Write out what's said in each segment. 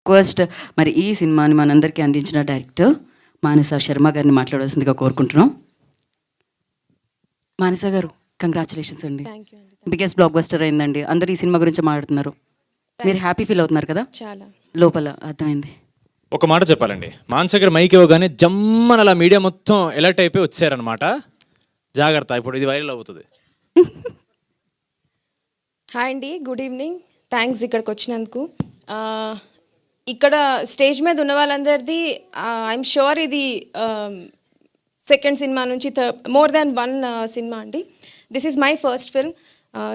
Request మరి ఈ సినిమాని మనందరికీ అందించిన డైరెక్టర్ మానస శర్మ గారిని మాట్లాడాల్సిందిగా కోరుకుంటున్నాం. మానస గారు, కంగ్రాచులేషన్స్ అండి. బిగ్గెస్ట్ బ్లాక్ బస్టర్ అయిందండి. అందరూ ఈ సినిమా గురించి మాట్లాడుతున్నారు. మీరు హ్యాపీ ఫీల్ అవుతున్నారు కదా? చాలా లోపల అర్థమైంది. ఒక మాట చెప్పాలండి, మానస గారు మైక్ ఇవ్వగానే జమ్మన అలా మీడియా మొత్తం ఎలర్ట్ అయిపోయి వచ్చారనమాట. జాగ్రత్త, ఇప్పుడు ఇది వైరల్ అవుతుంది. హాయ్ అండి, గుడ్ ఈవినింగ్. థ్యాంక్స్ ఇక్కడికి వచ్చినందుకు. ఇక్కడ స్టేజ్ మీద ఉన్న వాళ్ళందరిది ఐఎమ్ షూర్ ఇది సెకండ్ సినిమా నుంచి మోర్ దాన్ వన్ సినిమా అండి. This is my first film,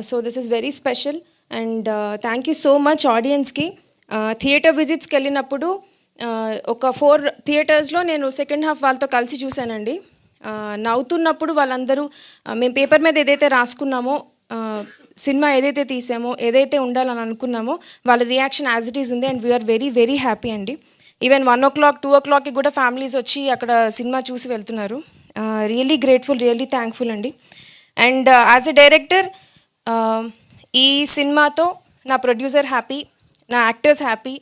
so this is very special. And thank you so much ఆడియన్స్కి. థియేటర్ విజిట్స్కి వెళ్ళినప్పుడు ఒక 4 థియేటర్స్లో నేను సెకండ్ హాఫ్ వాళ్ళతో కలిసి చూశానండి. నవ్వుతున్నప్పుడు వాళ్ళందరూ మేము పేపర్ మీద ఏదైతే రాసుకున్నామో, సినిమా ఏదైతే తీసామో, ఏదైతే ఉండాలని అనుకున్నామో వాళ్ళ రియాక్షన్ యాజ్ ఇట్ ఈస్ ఉంది. And we're very very happy అండి. ఈవెన్ 1 o'clock 2 o'clockకి కూడా ఫ్యామిలీస్ వచ్చి అక్కడ సినిమా చూసి వెళ్తున్నారు. రియల్లీ గ్రేట్ఫుల్, రియల్లీ థ్యాంక్ఫుల్ అండి. అండ్ యాజ్ ఎ డైరెక్టర్ ఈ సినిమాతో నా ప్రొడ్యూసర్ హ్యాపీ, నా actors happy,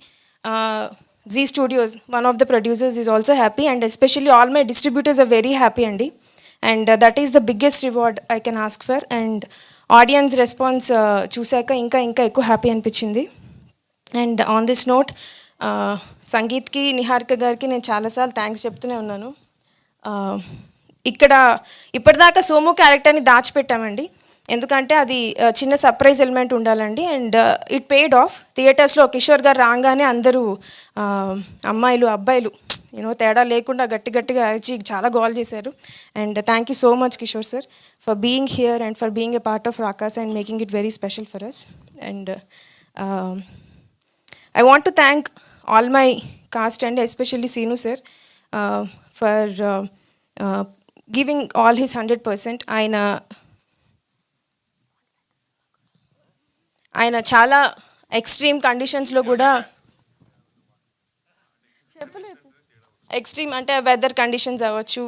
Zee studios one of the producers is also happy, and especially all my distributors are very happy అండి. And that is the biggest reward I can ask for. And audience response చూశాక ఇంకా ఇంకా ఎక్కువ happy అనిపించింది. And on this note, సంగీత్కి, నిహారిక గారికి నేను చాలాసార్లు thanks చెప్తూనే ఉన్నాను. ఇక్కడ ఇప్పటిదాకా సోము క్యారెక్టర్ని దాచిపెట్టామండి, ఎందుకంటే అది చిన్న సర్ప్రైజ్ ఎలిమెంట్ ఉండాలండి. And it paid of. థియేటర్స్లో కిషోర్ గారు రాగానే అందరూ అమ్మాయిలు అబ్బాయిలు తేడా లేకుండా గట్టి గట్టిగా అరిచి చాలా గోల్ చేశారు. And thank you so much Kishore sir for being here and for being a part of Rakaas and making it very special for us. And I want to thank all my cast and especially Seenu sir for giving all his 100%. ఆయన చాలా extreme కండిషన్స్లో కూడా, extreme అంటే weather conditions అవ్వచ్చు,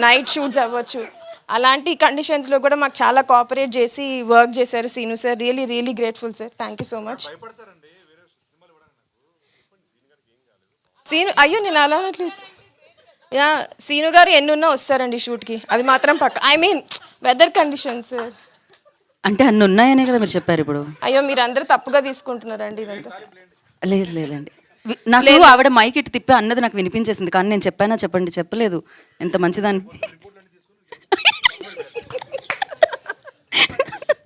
night shoots అవ్వచ్చు, అలాంటి కండిషన్స్లో కూడా మాకు చాలా కోఆపరేట్ చేసి వర్క్ చేశారు Seenu sir. Really really grateful sir. Thank you so much. Seenu అయ్యో నేను అలా అనట్లేదు. యా, సీను గారు ఎన్నున్నా వస్తారండి షూట్కి, అది మాత్రం పక్క. I mean whether conditions sir అంటే అన్ని ఉన్నాయనే కదా మీరు చెప్పారు ఇప్పుడు. అయ్యో మీరు అందరూ తప్పుగా తీసుకుంటున్నారండి ఇదంతా. లేదు లేదండి, నాకు ఆవిడ మైక్ ఇటు తిప్పి అన్నది నాకు వినిపించేసింది, కానీ నేను చెప్పానా చెప్పండి, చెప్పలేదు. ఎంత మంచిదాన్ని.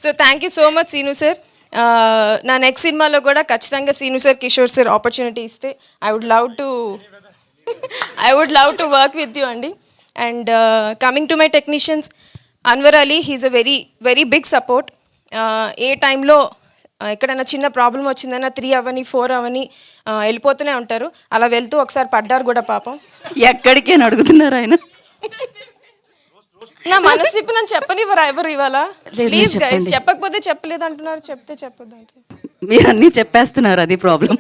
So thank you so much Seenu sir. నా నెక్స్ట్ సినిమాలో కూడా ఖచ్చితంగా Seenu sir, Kishore sir opportunity ఇస్తే I would love to work with you అండి. And coming to my technicians, Anwar Ali, he is a very very big support. ఏ టైంలో ఎక్కడైనా చిన్న ప్రాబ్లం వచ్చిందన్నా 3 అవని 4 అవని వెళ్ళిపోతూనే ఉంటారు. అలా వెళ్తూ ఒకసారి పడ్డారు కూడా పాపం. ఎక్కడికి అని అడుగుతున్నారు ఆయన. నా మనసు ఇప్పుడు నన్ను చెప్పనివ్వరా ఎవరు ఇవాళ? ప్లీజ్ గైస్, చెప్పకపోతే చెప్పలేదు అంటున్నారు, చెప్తే చెప్పొద్దు అంటున్నారు. మీరు అన్నీ చెప్పేస్తున్నారు, అది ప్రాబ్లం.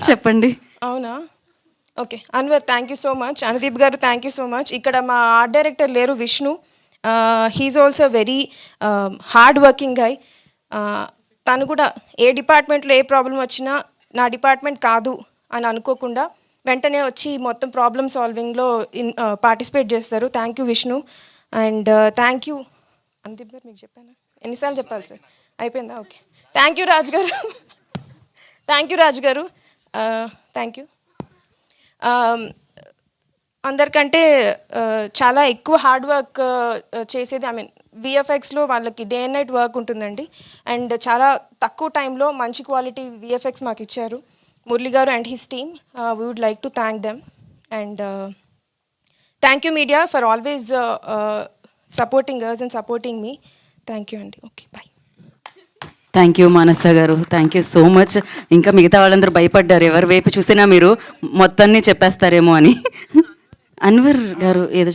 చెప్పండి. అవునా? Okay Anwar, thank you so much. Anudeep గారు, థ్యాంక్ యూ సో మచ్. ఇక్కడ మా ఆర్ట్ డైరెక్టర్ లేరు, Vishnu. He is also very hard working guy. తను కూడా ఏ డిపార్ట్మెంట్లో ఏ ప్రాబ్లం వచ్చినా నా డిపార్ట్మెంట్ కాదు అని అనుకోకుండా వెంటనే వచ్చి మొత్తం ప్రాబ్లమ్ సాల్వింగ్లో పార్టిసిపేట్ చేస్తారు. Thank you Vishnu. And thank you Anudeep గారు. మీకు చెప్పాను ఎన్నిసార్లు చెప్పాలి సార్? అయిపోయిందా? ఓకే. థ్యాంక్ యూ రాజు గారు. థ్యాంక్ యూ రాజు గారు. Thank you. అందరికంటే చాలా ఎక్కువ హార్డ్ వర్క్ చేసేది, ఐ మీన్ విఎఫ్ఎక్స్లో వాళ్ళకి డే అండ్ నైట్ వర్క్ ఉంటుందండి. అండ్ చాలా తక్కువ టైంలో మంచి క్వాలిటీ విఎఫ్ఎక్స్ మాకు ఇచ్చారు Murali garu and his team. We would like to thank them. And thank you media for always supporting us and supporting me. Thank you అండి. Okay, bye. Thank you Manasa garu, thank you so much. ఇంకా మిగతా వాళ్ళందరూ భయపడ్డారు, ఎవరి వైపు చూసినా మీరు మొత్తాన్ని చెప్పేస్తారేమో అని. అన్వర్ గారు ఏదో